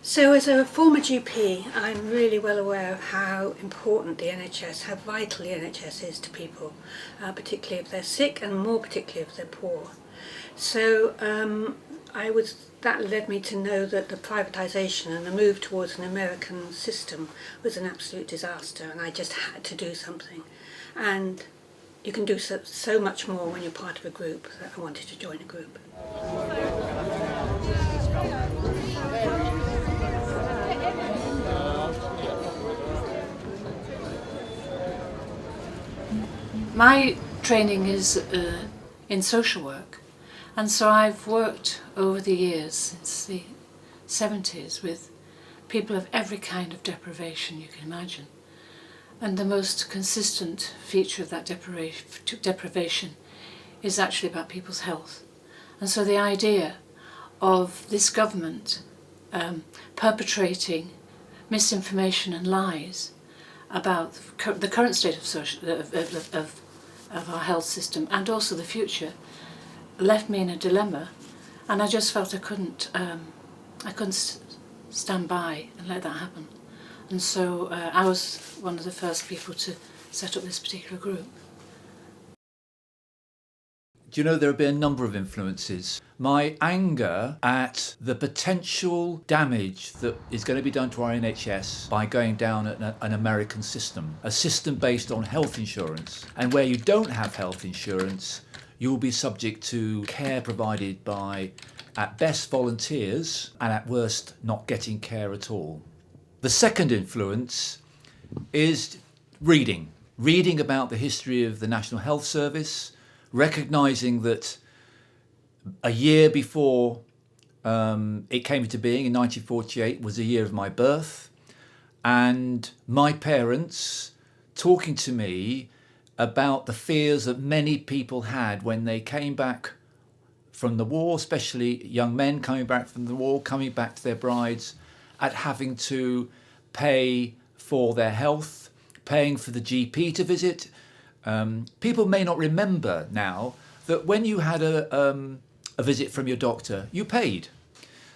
So as a former GP, I'm really well aware of how important the NHS, how vital the NHS is to people, particularly if they're sick and more particularly if they're poor. So that led me to know that the privatisation and the move towards an American system was an absolute disaster, and I just had to do something. And you can do so much more when you're part of a group, that I wanted to join a group. My training is in social work, and so I've worked over the years, since the 70s, with people of every kind of deprivation you can imagine. And the most consistent feature of that deprivation is actually about people's health. And so the idea of this government perpetrating misinformation and lies about the current state of our health system and also the future left me in a dilemma, and I just felt I couldn't stand by and let that happen. And so I was one of the first people to set up this particular group. Do you know, there have been a number of influences. My anger at the potential damage that is going to be done to our NHS by going down an American system, a system based on health insurance. And where you don't have health insurance, you will be subject to care provided by, at best, volunteers, and at worst, not getting care at all. The second influence is reading about the history of the National Health Service, recognising that a year before it came into being in 1948 was the year of my birth, and my parents talking to me about the fears that many people had when they came back from the war, especially young men coming back from the war, coming back to their brides, at having to pay for their health, paying for the GP to visit. People may not remember now that when you had a visit from your doctor, you paid,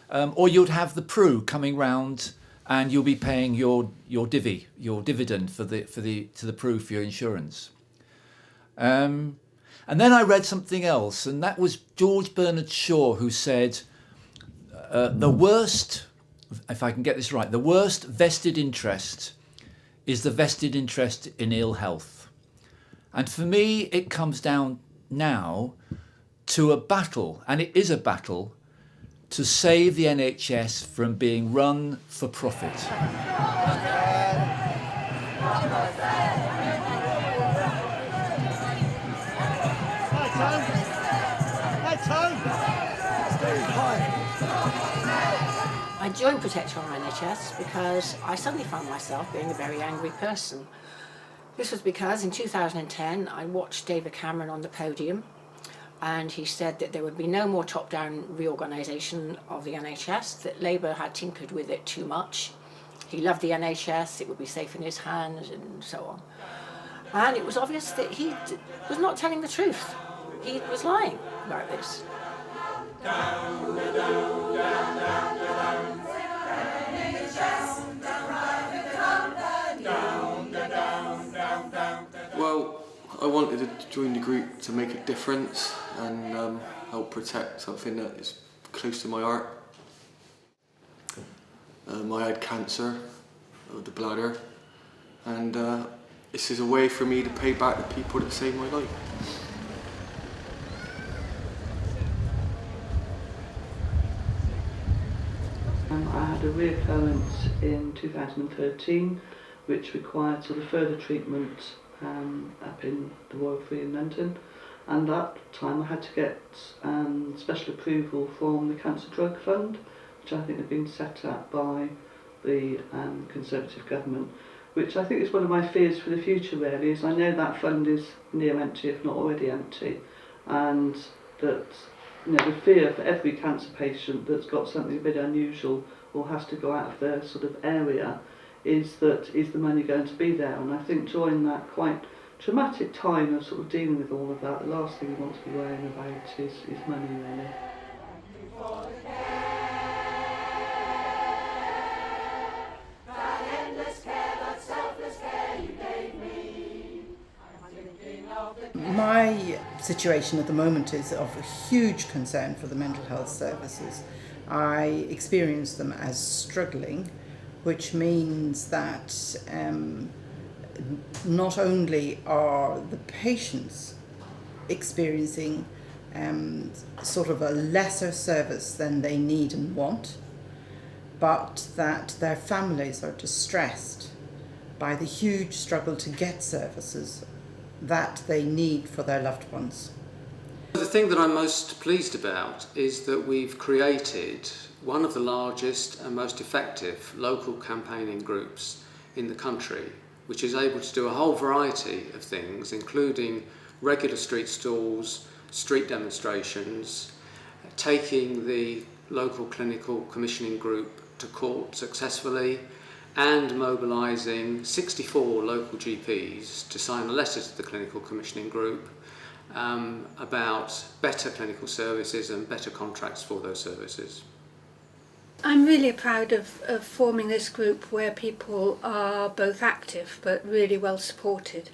or you'd have the PRU coming round, and you'll be paying your dividend to the PRU for your insurance. And then I read something else, and that was George Bernard Shaw, who said, the worst, if I can get this right, the worst vested interest is the vested interest in ill health. And for me, it comes down now to a battle, and it is a battle, to save the NHS from being run for profit. I joined Protect Our NHS because I suddenly found myself being a very angry person. This was because in 2010 I watched David Cameron on the podium, and he said that there would be no more top-down reorganisation of the NHS, that Labour had tinkered with it too much. He loved the NHS, it would be safe in his hands, and so on. And it was obvious that he was not telling the truth. He was lying about this. Well, I wanted to join the group to make a difference and help protect something that is close to my heart. I had cancer of the bladder, and this is a way for me to pay back the people that saved my life. I had a reoccurrence in 2013, which required sort of further treatment up in the Royal Free in London, and that time I had to get special approval from the Cancer Drug Fund, which I think had been set up by the Conservative government, which I think is one of my fears for the future really, is I know that fund is near empty, if not already empty, and that, you know, the fear for every cancer patient that's got something a bit unusual or has to go out of their sort of area is the money going to be there? And I think during that quite traumatic time of sort of dealing with all of that, the last thing you want to be worrying about is money really. My situation at the moment is of a huge concern for the mental health services. I experience them as struggling, which means that not only are the patients experiencing sort of a lesser service than they need and want, but that their families are distressed by the huge struggle to get services that they need for their loved ones. The thing that I'm most pleased about is that we've created one of the largest and most effective local campaigning groups in the country, which is able to do a whole variety of things, including regular street stalls, street demonstrations, taking the local clinical commissioning group to court successfully, and mobilising 64 local GPs to sign a letter to the clinical commissioning group about better clinical services and better contracts for those services. I'm really proud of forming this group where people are both active but really well supported,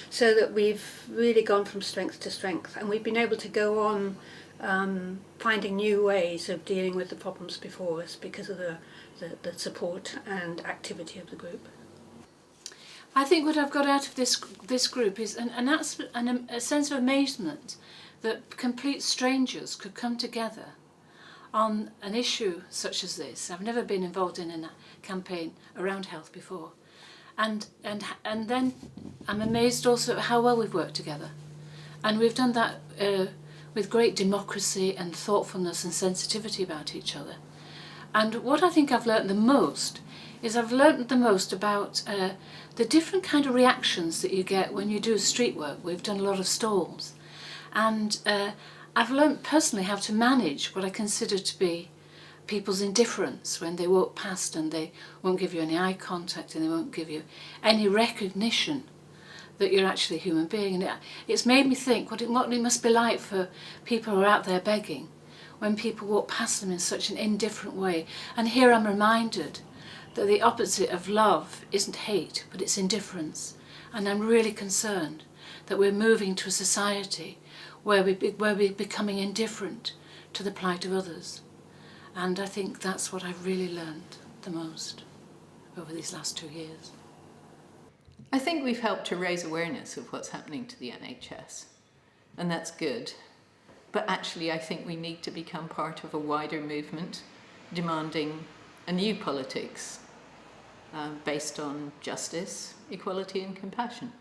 so that we've really gone from strength to strength, and we've been able to go on finding new ways of dealing with the problems before us because of the support and activity of the group. I think what I've got out of this group is a sense of amazement that complete strangers could come together on an issue such as this. I've never been involved in a campaign around health before, and then I'm amazed also at how well we've worked together, and we've done that with great democracy and thoughtfulness and sensitivity about each other. And what I think I've learnt the most is about the different kind of reactions that you get when you do street work. We've done a lot of stalls, and I've learnt personally how to manage what I consider to be people's indifference when they walk past and they won't give you any eye contact and they won't give you any recognition that you're actually a human being. And it's made me think what it must be like for people who are out there begging, when people walk past them in such an indifferent way. And here I'm reminded that the opposite of love isn't hate, but it's indifference. And I'm really concerned that we're moving to a society where we're becoming indifferent to the plight of others. And I think that's what I've really learned the most over these last 2 years. I think we've helped to raise awareness of what's happening to the NHS, and that's good. But actually I think we need to become part of a wider movement demanding a new politics based on justice, equality and compassion.